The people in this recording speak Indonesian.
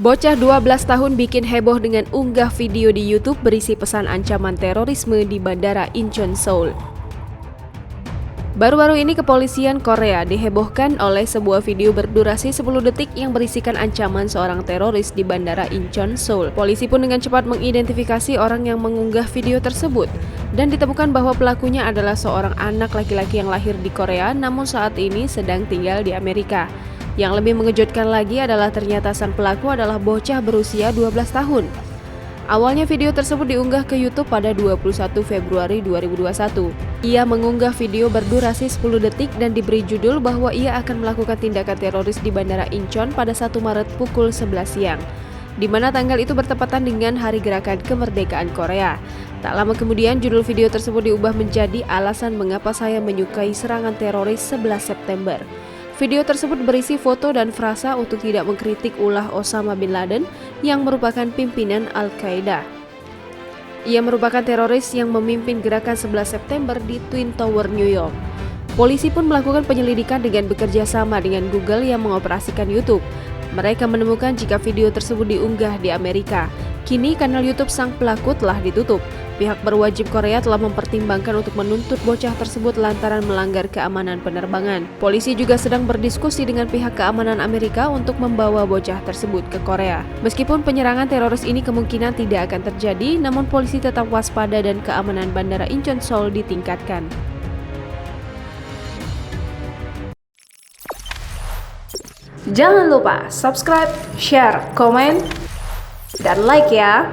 Bocah 12 tahun bikin heboh dengan unggah video di YouTube berisi pesan ancaman terorisme di Bandara Incheon, Seoul. Baru-baru ini kepolisian Korea dihebohkan oleh sebuah video berdurasi 10 detik yang berisikan ancaman seorang teroris di Bandara Incheon, Seoul. Polisi pun dengan cepat mengidentifikasi orang yang mengunggah video tersebut dan ditemukan bahwa pelakunya adalah seorang anak laki-laki yang lahir di Korea namun saat ini sedang tinggal di Amerika. Yang lebih mengejutkan lagi adalah ternyata sang pelaku adalah bocah berusia 12 tahun. Awalnya video tersebut diunggah ke YouTube pada 21 Februari 2021. Ia mengunggah video berdurasi 10 detik dan diberi judul bahwa ia akan melakukan tindakan teroris di Bandara Incheon pada 1 Maret pukul 11 siang. Di mana tanggal itu bertepatan dengan Hari Gerakan Kemerdekaan Korea. Tak lama kemudian judul video tersebut diubah menjadi alasan mengapa saya menyukai serangan teroris 11 September. Video tersebut berisi foto dan frasa untuk tidak mengkritik ulah Osama bin Laden yang merupakan pimpinan Al-Qaeda. Ia merupakan teroris yang memimpin gerakan 11 September di Twin Tower, New York. Polisi pun melakukan penyelidikan dengan bekerja sama dengan Google yang mengoperasikan YouTube. Mereka menemukan jika video tersebut diunggah di Amerika. Kini kanal YouTube sang pelaku telah ditutup. Pihak berwajib Korea telah mempertimbangkan untuk menuntut bocah tersebut lantaran melanggar keamanan penerbangan. Polisi juga sedang berdiskusi dengan pihak keamanan Amerika untuk membawa bocah tersebut ke Korea. Meskipun penyerangan teroris ini kemungkinan tidak akan terjadi, namun polisi tetap waspada dan keamanan Bandara Incheon, Seoul ditingkatkan. Jangan lupa subscribe, share, komen, dan like ya!